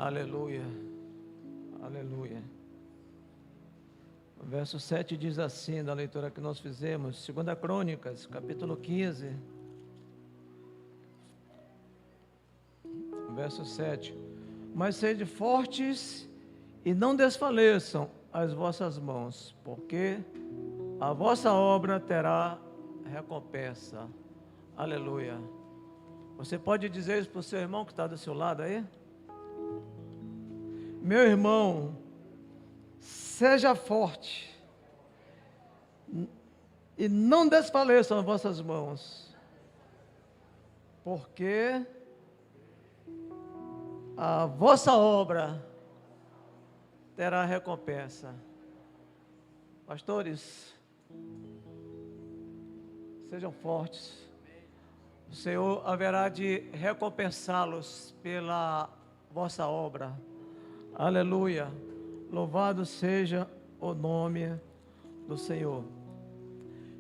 Aleluia, aleluia. O verso 7 diz assim, da leitura que nós fizemos, 2 Crônicas, capítulo 15, verso 7. Mas sede fortes e não desfaleçam as vossas mãos, porque a vossa obra terá recompensa. Aleluia. Você pode dizer isso para o seu irmão que está do seu lado aí? Meu irmão, seja forte e não desfaleçam as vossas mãos, porque a vossa obra terá recompensa. Pastores, sejam fortes. O Senhor haverá de recompensá-los pela vossa obra. Aleluia. Louvado seja o nome do Senhor.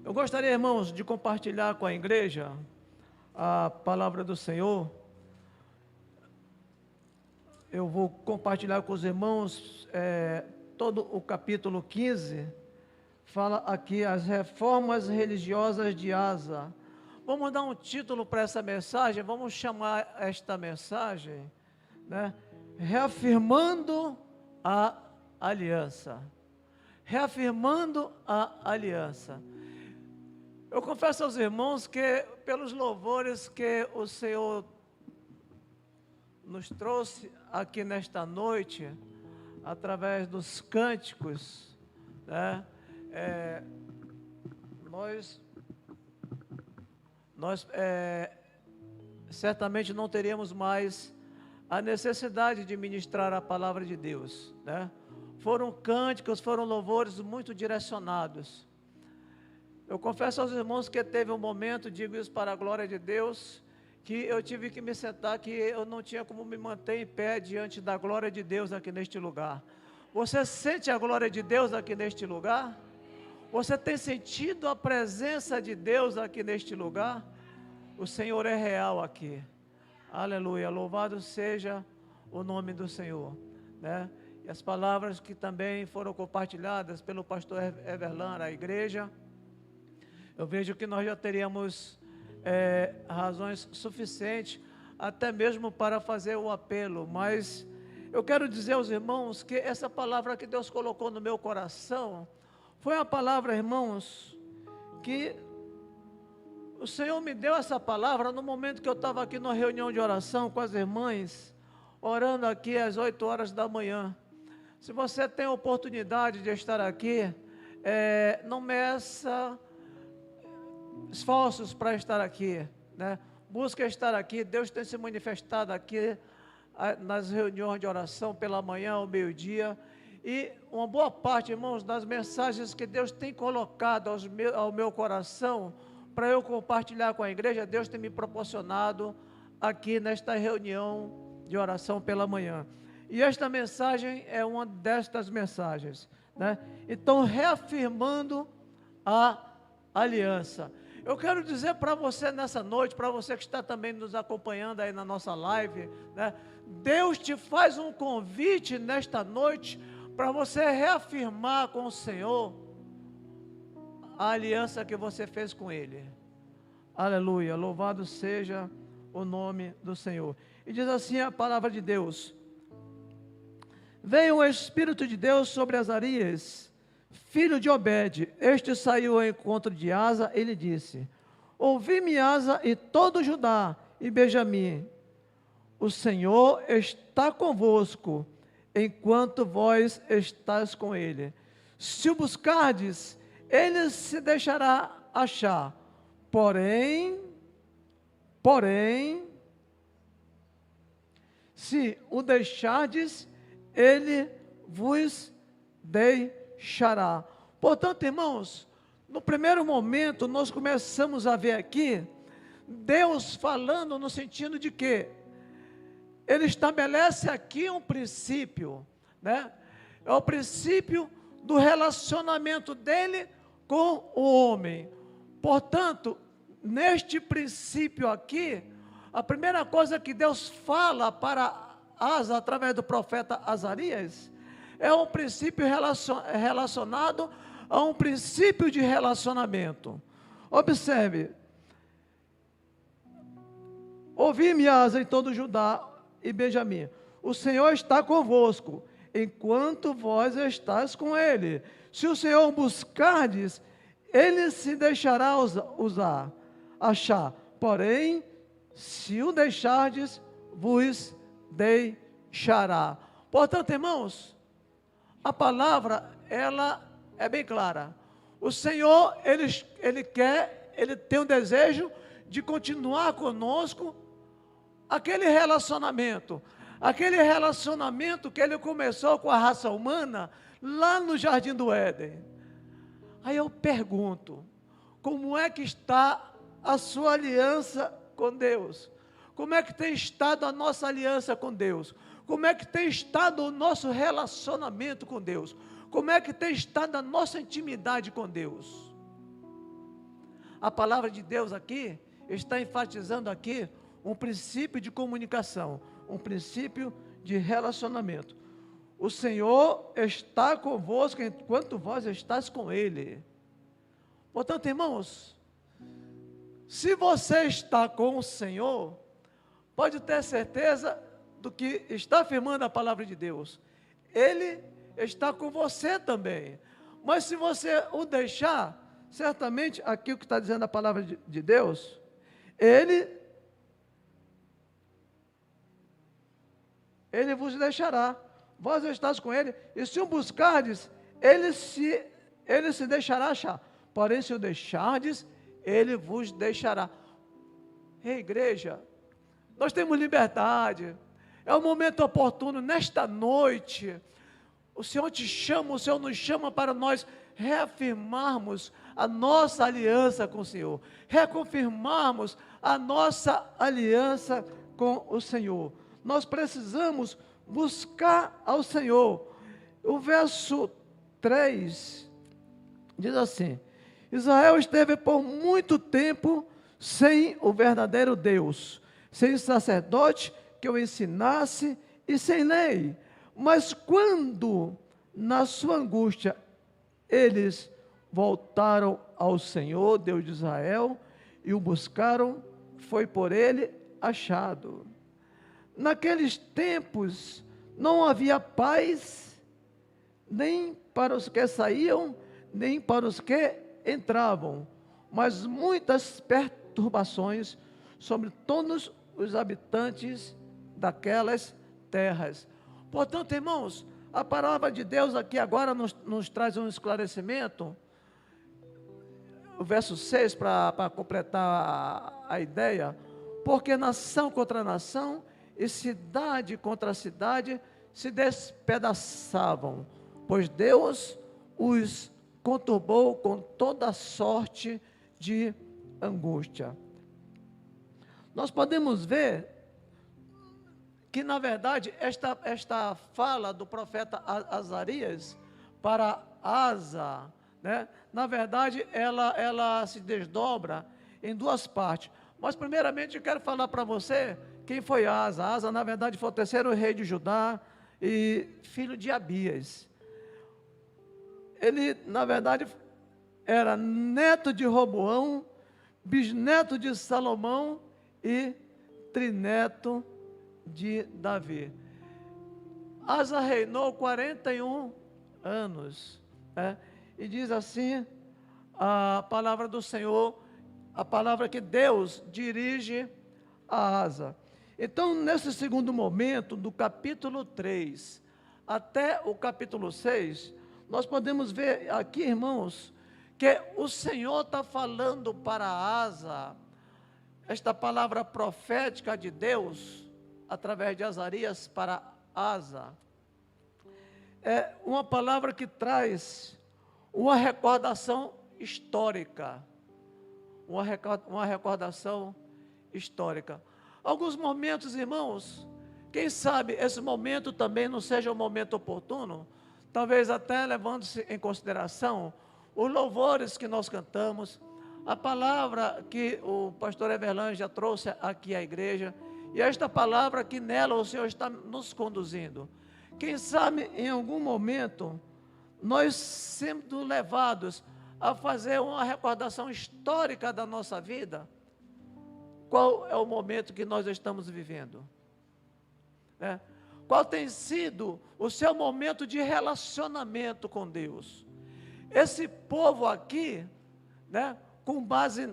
Eu gostaria, irmãos, de compartilhar com a igreja a palavra do Senhor. Eu vou compartilhar com os irmãos todo o capítulo 15. Fala aqui as reformas religiosas de Asa. Vamos dar um título para essa mensagem. Vamos chamar esta mensagem, né? Reafirmando a aliança. Reafirmando a aliança. Eu confesso aos irmãos que pelos louvores que o Senhor nos trouxe aqui nesta noite, através dos cânticos, né? Nós certamente não teríamos mais a necessidade de ministrar a palavra de Deus, né? Foram cânticos, foram louvores muito direcionados. Eu confesso aos irmãos que teve um momento, digo isso para a glória de Deus, que eu tive que me sentar, que eu não tinha como me manter em pé diante da glória de Deus aqui neste lugar. Você sente a glória de Deus aqui neste lugar? Você tem sentido a presença de Deus aqui neste lugar? O Senhor é real aqui. Aleluia, louvado seja o nome do Senhor, né? E as palavras que também foram compartilhadas pelo pastor Everlan à igreja, eu vejo que nós já teríamos razões suficientes, até mesmo para fazer o apelo, mas eu quero dizer aos irmãos que essa palavra que Deus colocou no meu coração, foi uma palavra, irmãos, que o Senhor me deu essa palavra no momento que eu estava aqui numa reunião de oração com as irmãs, orando aqui às 8 horas da manhã. Se você tem a oportunidade de estar aqui, não meça esforços para estar aqui, né? Busca estar aqui. Deus tem se manifestado aqui nas reuniões de oração pela manhã, ao meio-dia, e uma boa parte, irmãos, das mensagens que Deus tem colocado ao meu coração, para eu compartilhar com a igreja, Deus tem me proporcionado aqui nesta reunião de oração pela manhã. E esta mensagem é uma destas mensagens, né? Então, reafirmando a aliança. Eu quero dizer para você nessa noite, para você que está também nos acompanhando aí na nossa live, né? Deus te faz um convite nesta noite para você reafirmar com o Senhor a aliança que você fez com Ele. Aleluia, louvado seja o nome do Senhor. E diz assim a palavra de Deus: veio o Espírito de Deus sobre Azarias, filho de Obed. Este saiu ao encontro de Asa e lhe disse: ouvi-me, Asa, e todo Judá e Benjamim, o Senhor está convosco, enquanto vós estáis com ele. Se o buscardes, ele se deixará achar. Porém, se o deixardes, ele vos deixará. Portanto, irmãos, no primeiro momento, nós começamos a ver aqui, Deus falando no sentido de que Ele estabelece aqui um princípio, né? É o princípio do relacionamento dele com o homem. Portanto, neste princípio aqui, a primeira coisa que Deus fala para Asa, através do profeta Azarias, é um princípio relacionado a um princípio de relacionamento. Observe: ouvi-me, Asa, em todo Judá e Benjamim, o Senhor está convosco, enquanto vós estáis com ele. Se o Senhor buscardes, ele se deixará achar. Porém, se o deixardes, vos deixará. Portanto, irmãos, a palavra, ela é bem clara. O Senhor, Ele tem um desejo de continuar conosco aquele relacionamento que Ele começou com a raça humana, lá no Jardim do Éden. Aí eu pergunto, como é que está a sua aliança com Deus? Como é que tem estado a nossa aliança com Deus? Como é que tem estado o nosso relacionamento com Deus? Como é que tem estado a nossa intimidade com Deus? A palavra de Deus aqui está enfatizando aqui um princípio de comunicação, um princípio de relacionamento. O Senhor está convosco enquanto vós estáis com Ele. Portanto, irmãos, se você está com o Senhor, pode ter certeza do que está afirmando a palavra de Deus. Ele está com você também. Mas se você o deixar, certamente, aqui o que está dizendo a palavra de Deus, Ele vos deixará. Vós estáis com Ele, e se o buscardes, Ele se deixará achar. Porém, se o deixardes, Ele vos deixará. Ei, igreja, nós temos liberdade. É o momento oportuno, nesta noite, o Senhor te chama, o Senhor nos chama para nós reafirmarmos a nossa aliança com o Senhor, reconfirmarmos a nossa aliança com o Senhor. Nós precisamos buscar ao Senhor. O verso 3 diz assim: Israel esteve por muito tempo sem o verdadeiro Deus, sem sacerdote que o ensinasse e sem lei. Mas quando, na sua angústia, eles voltaram ao Senhor, Deus de Israel, e o buscaram, foi por ele achado. Naqueles tempos não havia paz, nem para os que saíam, nem para os que entravam, mas muitas perturbações sobre todos os habitantes daquelas terras. Portanto, irmãos, a palavra de Deus aqui agora nos traz um esclarecimento. O verso 6, para completar a ideia: porque nação contra nação e cidade contra cidade se despedaçavam, pois Deus os conturbou com toda sorte de angústia. Nós podemos ver que, na verdade, esta fala do profeta Azarias para Asa, né, na verdade, ela se desdobra em duas partes. Mas, primeiramente, eu quero falar para você quem foi Asa. Asa, na verdade, foi o terceiro rei de Judá e filho de Abias. Ele, na verdade, era neto de Roboão, bisneto de Salomão e trineto de Davi. Asa reinou 41 anos, né? E diz assim a palavra do Senhor, a palavra que Deus dirige a Asa. Então, nesse segundo momento, do capítulo 3 até o capítulo 6, nós podemos ver aqui, irmãos, que o Senhor está falando para Asa, esta palavra profética de Deus, através de Azarias para Asa, é uma palavra que traz uma recordação histórica, uma recordação histórica. Alguns momentos, irmãos, quem sabe esse momento também não seja um momento oportuno, talvez até levando-se em consideração os louvores que nós cantamos, a palavra que o pastor Everlan já trouxe aqui à igreja, E esta palavra que nela o Senhor está nos conduzindo. Quem sabe em algum momento nós sendo levados a fazer uma recordação histórica da nossa vida. Qual é o momento que nós estamos vivendo? Qual tem sido o seu momento de relacionamento com Deus? Esse povo aqui, com base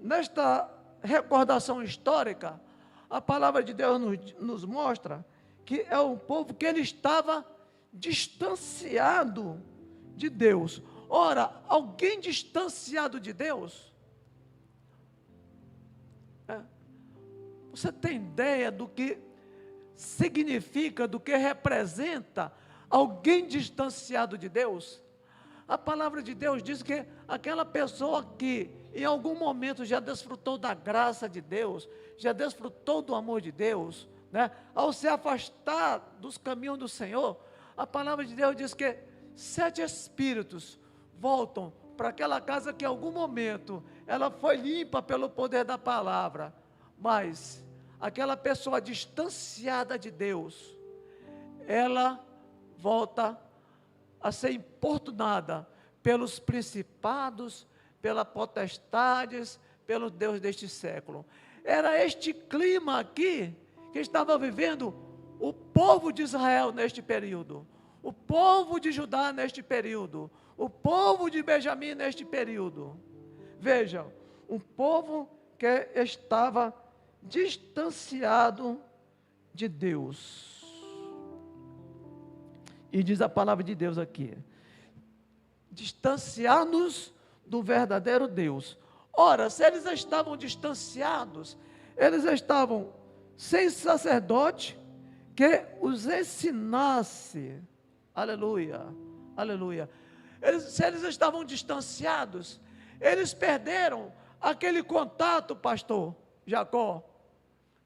nesta recordação histórica, a palavra de Deus nos mostra que é um povo que ele estava distanciado de Deus. Ora, alguém distanciado de Deus, você tem ideia do que significa, do que representa alguém distanciado de Deus? A palavra de Deus diz que aquela pessoa que em algum momento já desfrutou da graça de Deus, já desfrutou do amor de Deus, ao se afastar dos caminhos do Senhor, a palavra de Deus diz que 7 espíritos voltam para aquela casa que em algum momento ela foi limpa pelo poder da palavra, mas aquela pessoa distanciada de Deus, ela volta a ser importunada pelos principados, pelas potestades, pelo Deus deste século. Era este clima aqui que estava vivendo o povo de Israel neste período, o povo de Judá neste período, o povo de Benjamim neste período. Vejam, um povo que estava distanciado de Deus. E diz a palavra de Deus aqui: distanciar-nos do verdadeiro Deus. Ora, se eles estavam distanciados, eles estavam sem sacerdote que os ensinasse. Aleluia, aleluia. Se eles estavam distanciados, eles perderam aquele contato, pastor Jacó,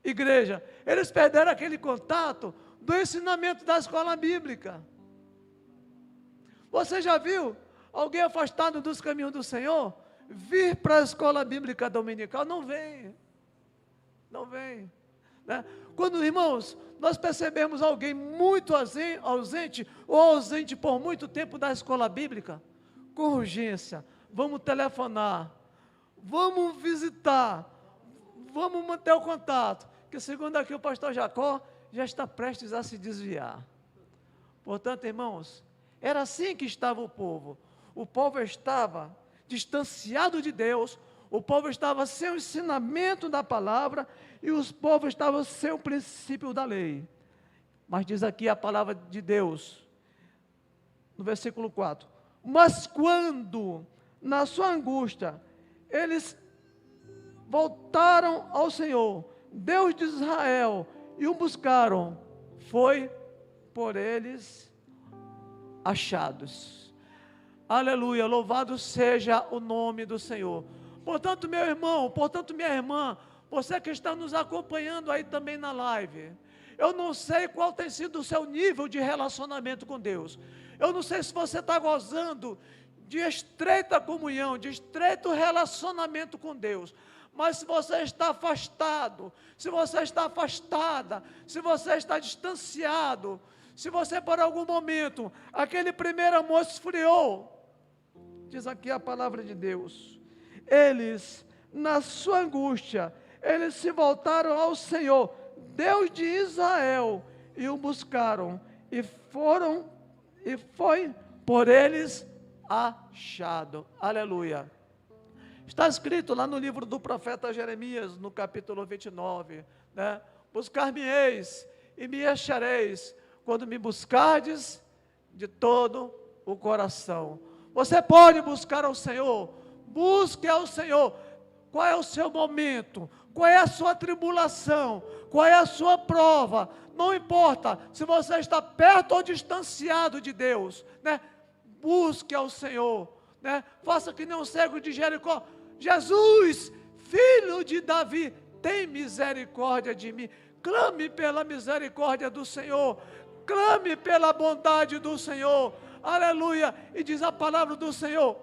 igreja, eles perderam aquele contato do ensinamento da escola bíblica. Você já viu alguém afastado dos caminhos do Senhor vir para a escola bíblica dominical? Não vem, não vem. Quando, irmãos, nós percebemos alguém muito ausente ou ausente por muito tempo da escola bíblica, com urgência, vamos telefonar, vamos visitar, vamos manter o contato, que segundo aqui o pastor Jacó, já está prestes a se desviar. Portanto, irmãos, era assim que estava o povo. O povo estava distanciado de Deus, o povo estava sem o ensinamento da palavra, e os povos estavam sem o princípio da lei. Mas diz aqui a palavra de Deus, no versículo 4, mas quando, na sua angústia, eles voltaram ao Senhor, Deus de Israel, e o buscaram, foi por eles achados. Aleluia, louvado seja o nome do Senhor. Portanto, meu irmão, portanto, minha irmã, você que está nos acompanhando aí também na live, eu não sei qual tem sido o seu nível de relacionamento com Deus. Eu não sei se você está gozando de estreita comunhão, de estreito relacionamento com Deus. Mas se você está afastado, se você está afastada, se você está distanciado, se você por algum momento, aquele primeiro amor esfriou, diz aqui a palavra de Deus, eles, na sua angústia, eles se voltaram ao Senhor, Deus de Israel, e o buscaram, e foi por eles achado. Aleluia. Está escrito lá no livro do profeta Jeremias, no capítulo 29, buscar-me-eis e me achareis, quando me buscardes de todo o coração. Você pode buscar ao Senhor, busque ao Senhor. Qual é o seu momento? Qual é a sua tribulação? Qual é a sua prova? Não importa se você está perto ou distanciado de Deus, busque ao Senhor, faça que nem um cego de Jericó. Jesus, filho de Davi, tem misericórdia de mim. Clame pela misericórdia do Senhor, clame pela bondade do Senhor, aleluia. E diz a palavra do Senhor: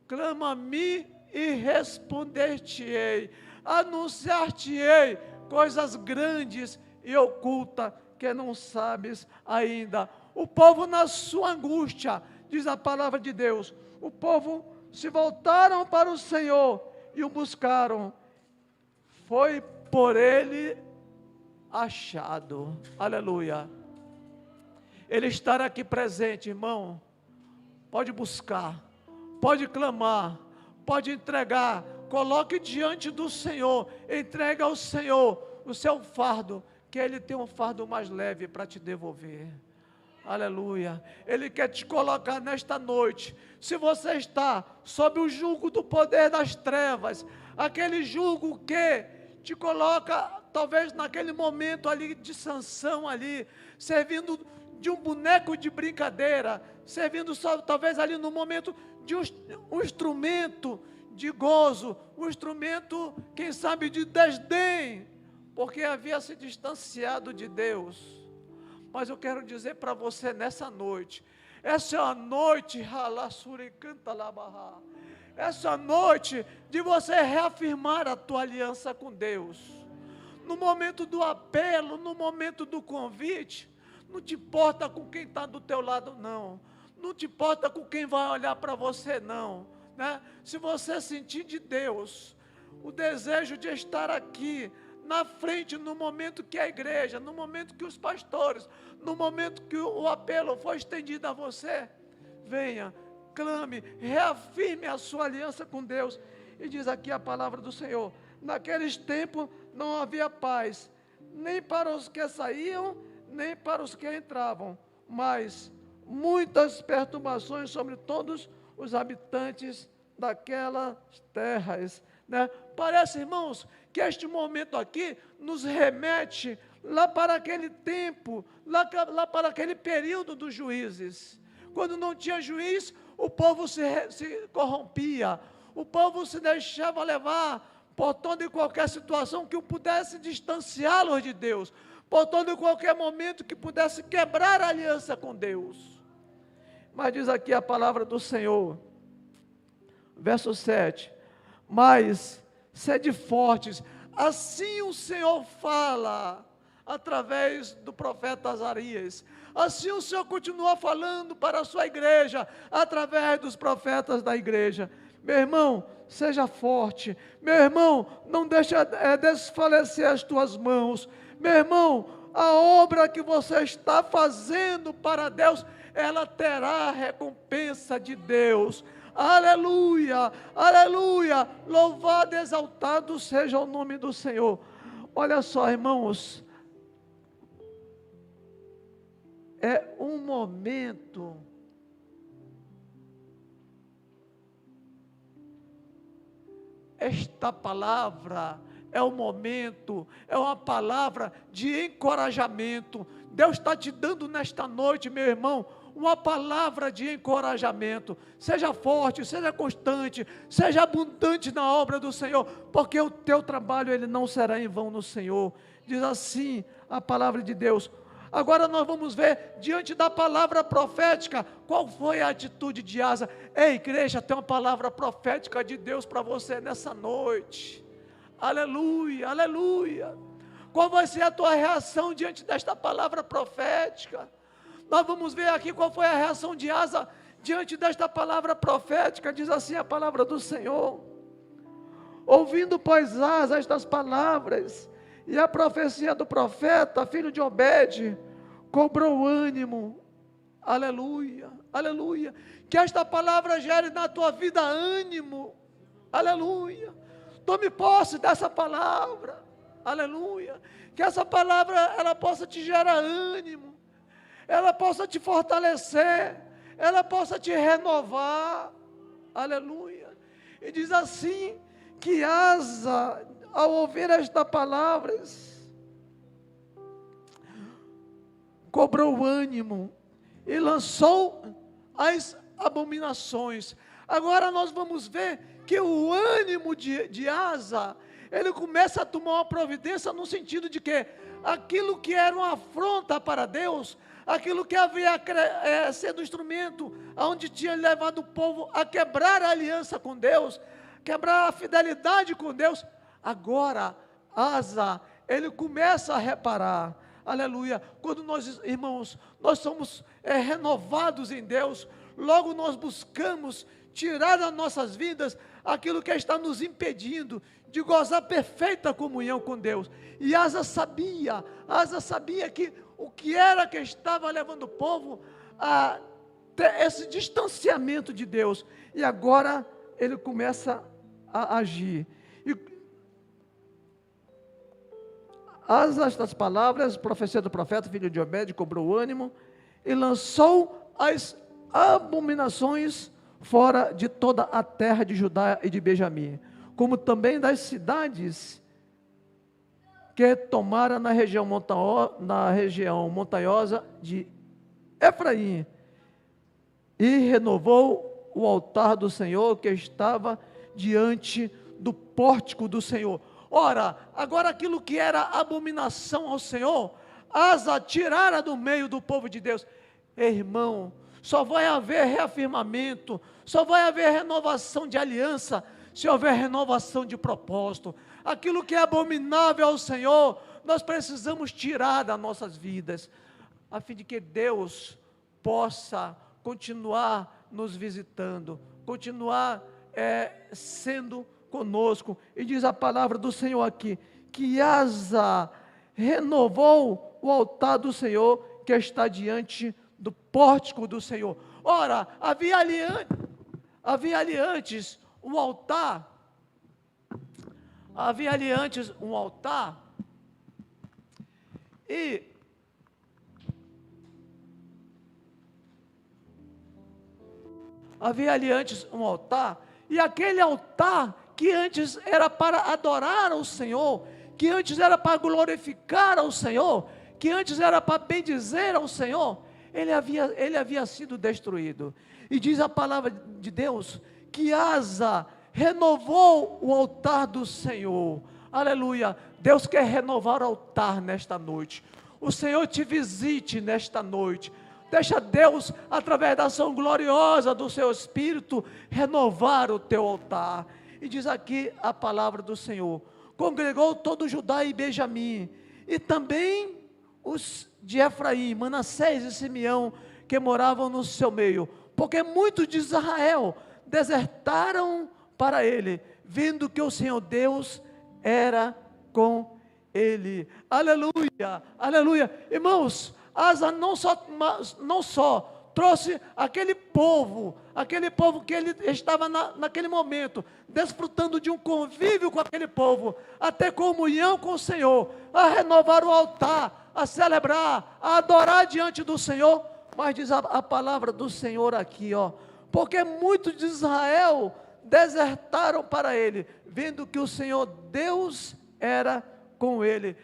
clama a mim e responder-te-ei. anunciar-te-ei coisas grandes e ocultas que não sabes ainda. O povo, na sua angústia, diz a palavra de Deus, o povo se voltaram para o Senhor e o buscaram. Foi por ele achado. Aleluia. Ele estará aqui presente, irmão. Pode buscar, pode clamar, pode entregar. Coloque diante do Senhor, entregue ao Senhor o seu fardo, que Ele tem um fardo mais leve para te devolver. Aleluia. Ele quer te colocar nesta noite. Se você está sob o jugo do poder das trevas, aquele jugo que te coloca, talvez naquele momento ali de Sansão ali, servindo de um boneco de brincadeira, servindo só, talvez ali no momento de um instrumento de gozo, um instrumento, quem sabe, de desdém, porque havia se distanciado de Deus. Mas eu quero dizer para você nessa noite, essa é a noite, essa noite de você reafirmar a tua aliança com Deus. No momento do apelo, no momento do convite, não te importa com quem está do teu lado, não. Não te importa com quem vai olhar para você, não. Né? Se você sentir de Deus o desejo de estar aqui, na frente, no momento que a igreja, no momento que os pastores, no momento que o apelo for estendido a você, venha, clame, reafirme a sua aliança com Deus. E diz aqui a palavra do Senhor, naqueles tempos não havia paz, nem para os que saíam, nem para os que entravam, mas muitas perturbações sobre todos os habitantes daquelas terras. Né? Parece, irmãos, que este momento aqui nos remete lá para aquele tempo, lá para aquele período dos juízes. Quando não tinha juiz, o povo se corrompia, o povo se deixava levar por toda e qualquer situação que pudesse distanciá-los de Deus, por todo e qualquer momento que pudesse quebrar a aliança com Deus. Mas diz aqui a palavra do Senhor, verso 7, mas sede fortes, assim o Senhor fala, através do profeta Azarias, assim o Senhor continua falando para a sua igreja, através dos profetas da igreja. Meu irmão, seja forte, meu irmão, não deixe desfalecer as tuas mãos, meu irmão, a obra que você está fazendo para Deus, ela terá a recompensa de Deus. Aleluia, aleluia, louvado e exaltado seja o nome do Senhor. Olha só, irmãos, é um momento esta palavra é um momento, é uma palavra de encorajamento. Deus está te dando nesta noite, meu irmão, uma palavra de encorajamento. Seja forte, seja constante, seja abundante na obra do Senhor, porque o teu trabalho ele não será em vão no Senhor. Diz assim a palavra de Deus. Agora nós vamos ver, diante da palavra profética, qual foi a atitude de Asa. Ei, igreja, tem uma palavra profética de Deus para você nessa noite. Aleluia, aleluia. Qual vai ser a tua reação diante desta palavra profética? Nós vamos ver aqui qual foi a reação de Asa diante desta palavra profética. Diz assim a palavra do Senhor. Ouvindo, pois, Asa estas palavras e a profecia do profeta, filho de Obed, cobrou ânimo. Aleluia, aleluia. Que esta palavra gere na tua vida ânimo. Aleluia. Tome posse dessa palavra. Aleluia. Que essa palavra ela possa te gerar ânimo. Ela possa te fortalecer. Ela possa te renovar. Aleluia. E diz assim que Asa, ao ouvir esta palavra, cobrou ânimo e lançou as abominações. Agora nós vamos ver que o ânimo de Asa, ele começa a tomar uma providência no sentido de que aquilo que era uma afronta para Deus, aquilo que havia sido instrumento, onde tinha levado o povo a quebrar a aliança com Deus, quebrar a fidelidade com Deus, Agora, Asa, ele começa a reparar, aleluia, quando nós, irmãos, nós somos renovados em Deus, logo nós buscamos tirar das nossas vidas aquilo que está nos impedindo de gozar perfeita comunhão com Deus. E Asa sabia que o que era que estava levando o povo a ter esse distanciamento de Deus. E agora ele começa a agir. E Asa, estas palavras, profecia do profeta, filho de Obed, cobrou ânimo e lançou as abominações fora de toda a terra de Judá e de Benjamim, como também das cidades que tomara na região montanhosa de Efraim, e renovou o altar do Senhor que estava diante do pórtico do Senhor. Ora, agora aquilo que era abominação ao Senhor, Asa tirara do meio do povo de Deus. Irmão, só vai haver reafirmamento, só vai haver renovação de aliança, se houver renovação de propósito. Aquilo que é abominável ao Senhor, nós precisamos tirar das nossas vidas, a fim de que Deus possa continuar nos visitando, continuar sendo conosco. E diz a palavra do Senhor aqui, que Asa renovou o altar do Senhor, que está diante do pórtico do Senhor. Ora, havia ali antes um altar, e aquele altar que antes era para adorar ao Senhor, que antes era para glorificar ao Senhor, que antes era para bendizer ao Senhor, ele havia sido destruído. E diz a palavra de Deus que Asa renovou o altar do Senhor. Aleluia. Deus quer renovar o altar nesta noite. O Senhor te visite nesta noite. Deixa Deus, através da ação gloriosa do seu Espírito, renovar o teu altar. E diz aqui a palavra do Senhor: congregou todo Judá e Benjamim, e também os de Efraim, Manassés e Simeão, que moravam no seu meio, porque muitos de Israel desertaram para ele, vendo que o Senhor Deus era com ele. Aleluia, aleluia. Irmãos, Asa não só trouxe aquele povo que ele estava naquele momento, desfrutando de um convívio com aquele povo, a ter comunhão com o Senhor, a renovar o altar, a celebrar, a adorar diante do Senhor, mas diz a palavra do Senhor aqui, porque muitos de Israel desertaram para ele, vendo que o Senhor Deus era com ele.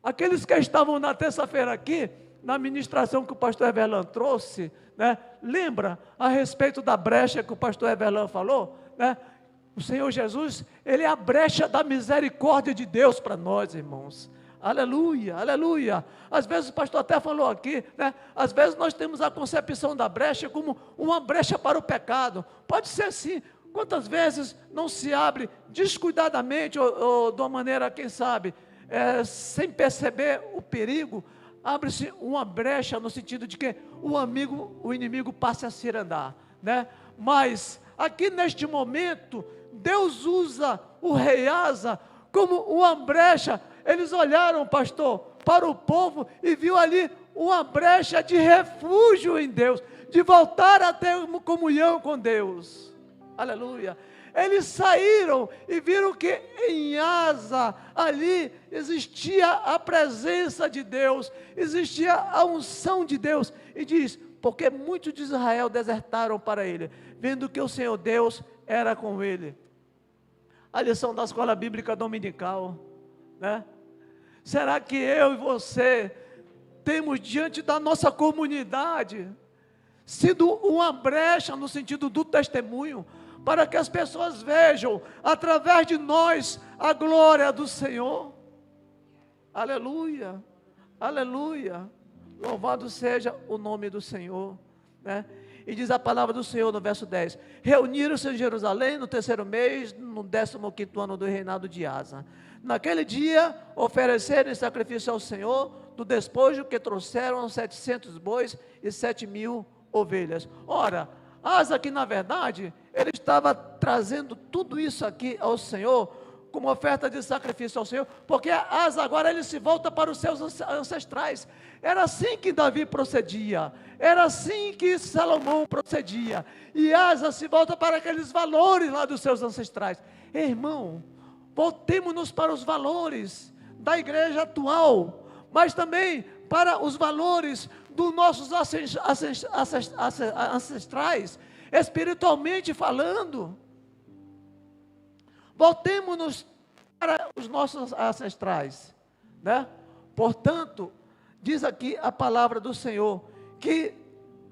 Aqueles que estavam na terça-feira aqui, na ministração que o pastor Everlan trouxe, lembra a respeito da brecha que o pastor Everlan falou, O Senhor Jesus, Ele é a brecha da misericórdia de Deus para nós, irmãos. Aleluia, aleluia. Às vezes o pastor até falou aqui, às vezes nós temos a concepção da brecha como uma brecha para o pecado. Pode ser sim. Quantas vezes não se abre descuidadamente, ou de uma maneira, quem sabe, sem perceber o perigo, abre-se uma brecha no sentido de que o inimigo passe a se andar, Mas, aqui neste momento, Deus usa o rei Asa como uma brecha. Eles olharam, pastor, para o povo e viu ali uma brecha de refúgio em Deus, de voltar a ter uma comunhão com Deus. Aleluia. Eles saíram e viram que em Asa, ali, existia a presença de Deus, existia a unção de Deus. E diz, porque muitos de Israel desertaram para ele, vendo que o Senhor Deus era com ele. A lição da escola bíblica dominical, Será que eu e você temos diante da nossa comunidade sido uma brecha no sentido do testemunho, para que as pessoas vejam através de nós a glória do Senhor? Aleluia, aleluia, louvado seja o nome do Senhor, E diz a palavra do Senhor no verso 10: reuniram-se em Jerusalém no terceiro mês, no 15º ano do reinado de Asa. Naquele dia, ofereceram em sacrifício ao Senhor do despojo que trouxeram 700 bois e 7.000 ovelhas. Ora, Asa aqui na verdade, ele estava trazendo tudo isso aqui ao Senhor, como oferta de sacrifício ao Senhor, porque Asa agora ele se volta para os seus ancestrais. Era assim que Davi procedia, era assim que Salomão procedia, e Asa se volta para aqueles valores lá dos seus ancestrais. Irmão, voltemos-nos para os valores da igreja atual, mas também para os valores dos nossos ancestrais, espiritualmente falando. Voltemos-nos para os nossos ancestrais, né? Portanto, diz aqui a palavra do Senhor, que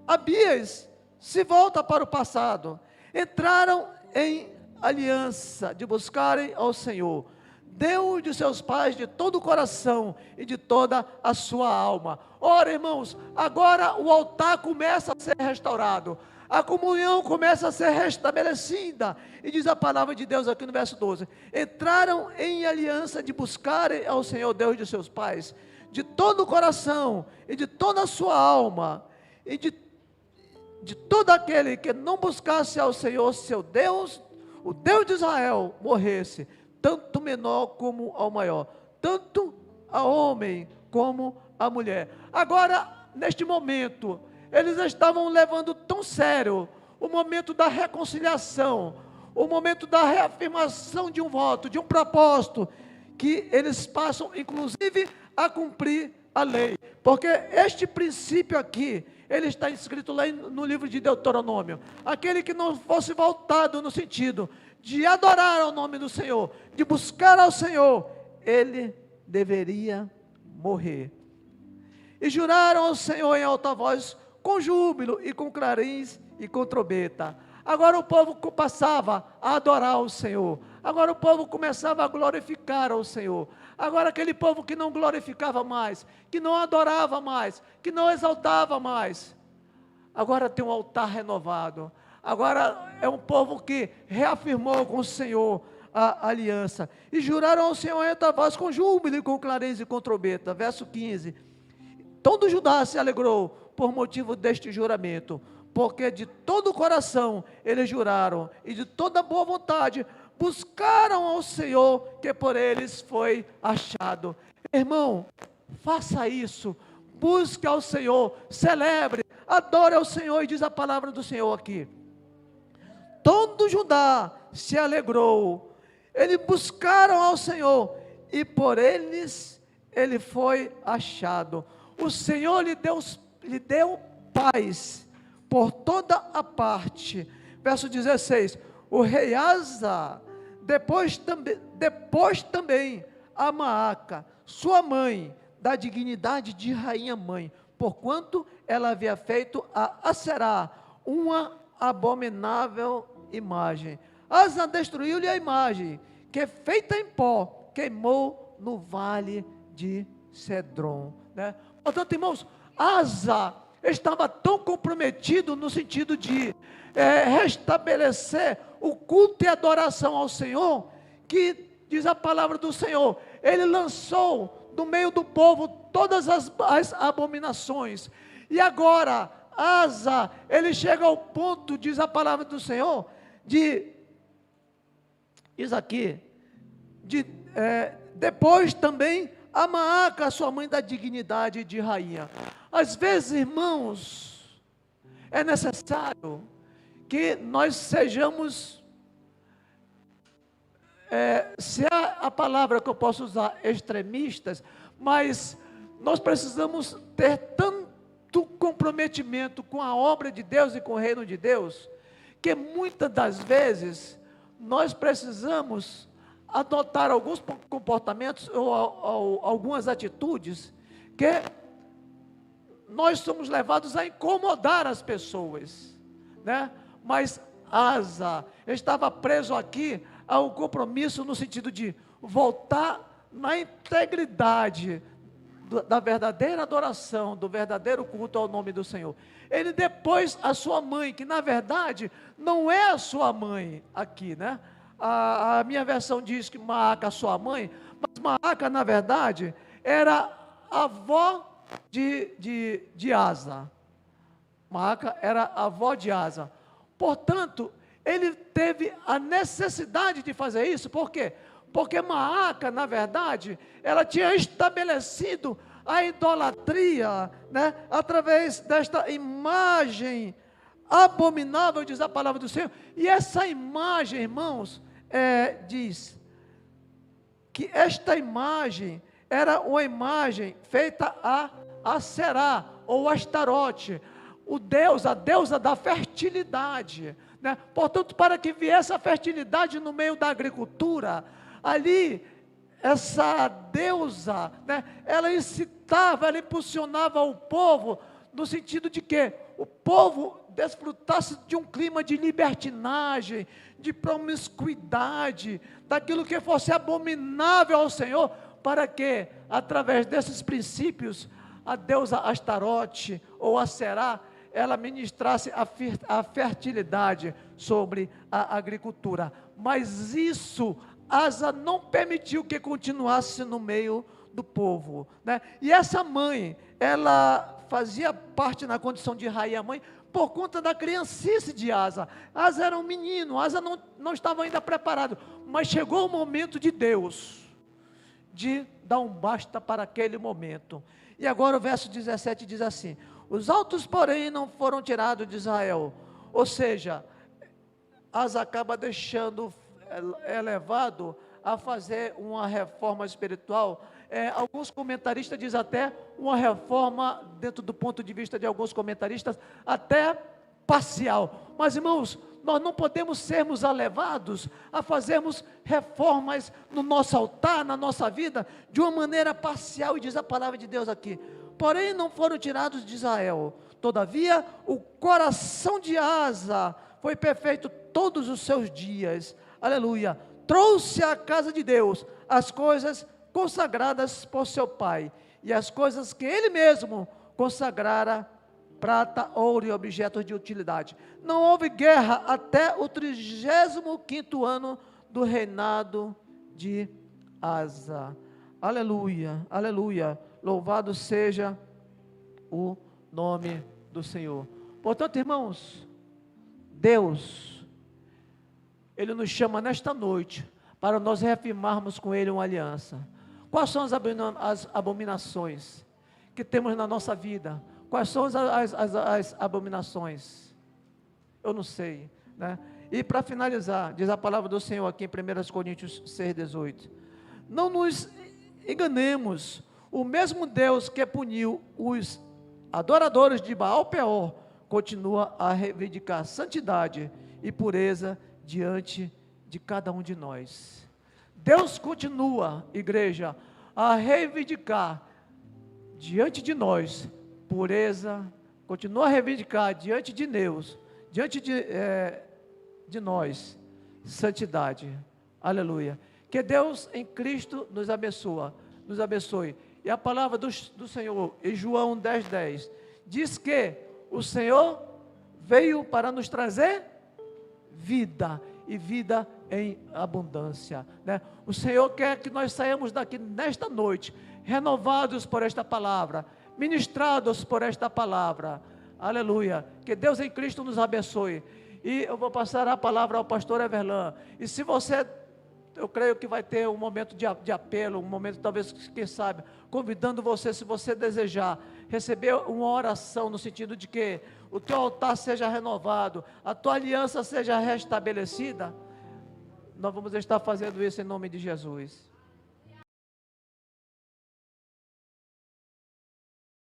Abias se volta para o passado, entraram em aliança de buscarem ao Senhor, Deus de seus pais, de todo o coração e de toda a sua alma. Ora, irmãos, agora o altar começa a ser restaurado, a comunhão começa a ser restabelecida, e diz a palavra de Deus aqui no verso 12, entraram em aliança de buscarem ao Senhor Deus de seus pais, de todo o coração e de toda a sua alma, e de todo aquele que não buscasse ao Senhor seu Deus, o Deus de Israel, morresse, tanto o menor como ao maior, tanto a homem como a mulher. Agora, neste momento, eles estavam levando tão sério o momento da reconciliação, o momento da reafirmação de um voto, de um propósito, que eles passam, inclusive, a cumprir a lei, porque este princípio aqui, ele está escrito lá no livro de Deuteronômio, aquele que não fosse voltado no sentido de adorar ao nome do Senhor, de buscar ao Senhor, ele deveria morrer. E juraram ao Senhor em alta voz, com júbilo e com clarins e com trombeta. Agora o povo passava a adorar o Senhor, agora o povo começava a glorificar ao Senhor. Agora aquele povo que não glorificava mais, que não adorava mais, que não exaltava mais, agora tem um altar renovado. Agora é um povo que reafirmou com o Senhor a aliança, e juraram ao Senhor em alta voz, com júbilo e com clarins e com trombeta. Verso 15, todo Judá se alegrou por motivo deste juramento, porque de todo o coração eles juraram, e de toda boa vontade buscaram ao Senhor, que por eles foi achado. Irmão, faça isso, busque ao Senhor, celebre, adore ao Senhor, e diz a palavra do Senhor aqui, todo Judá se alegrou, eles buscaram ao Senhor, e por eles ele foi achado. O Senhor lhe deu paz por toda a parte. Verso 16, o rei Asa, depois também a Maaca, sua mãe, da dignidade de rainha mãe, porquanto ela havia feito a Aserá, uma abominável imagem. Asa destruiu-lhe a imagem, que feita em pó, queimou no vale de Cedron, né? Portanto, irmãos, Asa estava tão comprometido no sentido de restabelecer o culto e adoração ao Senhor, que diz a palavra do Senhor, ele lançou do meio do povo todas as abominações, e agora Asa, ele chega ao ponto, diz a palavra do Senhor, diz aqui, depois também a Maaca, sua mãe, da dignidade de rainha. Às vezes, irmãos, é necessário que nós sejamos, se há a palavra que eu posso usar, extremistas, mas nós precisamos ter tanto comprometimento com a obra de Deus e com o reino de Deus, que muitas das vezes nós precisamos adotar alguns comportamentos ou algumas atitudes que nós somos levados a incomodar as pessoas, né? Mas Asa estava preso aqui a um compromisso no sentido de voltar na integridade da verdadeira adoração, do verdadeiro culto ao nome do Senhor. Ele depôs a sua mãe, que na verdade não é a sua mãe aqui, né? A minha versão diz que Maaca, sua mãe, mas Maaca na verdade era a avó de Asa. Maaca era a avó de Asa. Portanto, ele teve a necessidade de fazer isso, por quê? Porque Maaca, na verdade, ela tinha estabelecido a idolatria, né, através desta imagem abominável, diz a palavra do Senhor. E essa imagem, irmãos, diz que esta imagem era uma imagem feita a Será, ou Astarote, a deusa da fertilidade, né? Portanto, para que viesse a fertilidade no meio da agricultura, ali, essa deusa, né, ela incitava, ela impulsionava o povo, no sentido de que o povo desfrutasse de um clima de libertinagem, de promiscuidade, daquilo que fosse abominável ao Senhor, para que, através desses princípios, a deusa Astarote, ou a Será, ela ministrasse a fertilidade sobre a agricultura. Mas isso, Asa não permitiu que continuasse no meio do povo, né? E essa mãe, ela fazia parte na condição de rainha mãe, por conta da criancice de Asa. Asa era um menino, Asa não estava ainda preparado, mas chegou o momento de Deus, de dar um basta para aquele momento. E agora o verso 17 diz assim: os altos, porém, não foram tirados de Israel. Ou seja, Asa acaba deixando elevado a fazer uma reforma espiritual. Alguns comentaristas dizem até uma reforma, dentro do ponto de vista de alguns comentaristas, até parcial. Mas, irmãos, nós não podemos sermos levados a fazermos reformas no nosso altar, na nossa vida, de uma maneira parcial, e diz a palavra de Deus aqui: porém não foram tirados de Israel. Todavia, o coração de Asa foi perfeito todos os seus dias. Aleluia. Trouxe à casa de Deus as coisas consagradas por seu pai, e as coisas que ele mesmo consagrara, prata, ouro e objetos de utilidade. Não houve guerra até o 35º ano do reinado de Asa. Aleluia, aleluia. Louvado seja o nome do Senhor. Portanto, irmãos, Deus, Ele nos chama nesta noite para nós reafirmarmos com Ele uma aliança. Quais são as abominações que temos na nossa vida? Quais são as abominações? Eu não sei, né? E para finalizar, diz a palavra do Senhor aqui em 1 Coríntios 6,18: não nos enganemos, o mesmo Deus que puniu os adoradores de Baal-Peor continua a reivindicar santidade e pureza diante de cada um de nós. Deus continua, igreja, a reivindicar diante de nós pureza, continua a reivindicar diante de Deus, diante de nós, santidade. Aleluia. Que Deus em Cristo nos abençoe. E a palavra do Senhor em João 10,10 diz que o Senhor veio para nos trazer vida, e vida em abundância, né? O Senhor quer que nós saiamos daqui nesta noite renovados por esta palavra, ministrados por esta palavra. Aleluia. Que Deus em Cristo nos abençoe. E eu vou passar a palavra ao pastor Everlan. E se você, eu creio que vai ter um momento de apelo, um momento talvez, quem sabe, convidando você, se você desejar, receber uma oração no sentido de que o teu altar seja renovado, a tua aliança seja restabelecida. Nós vamos estar fazendo isso em nome de Jesus.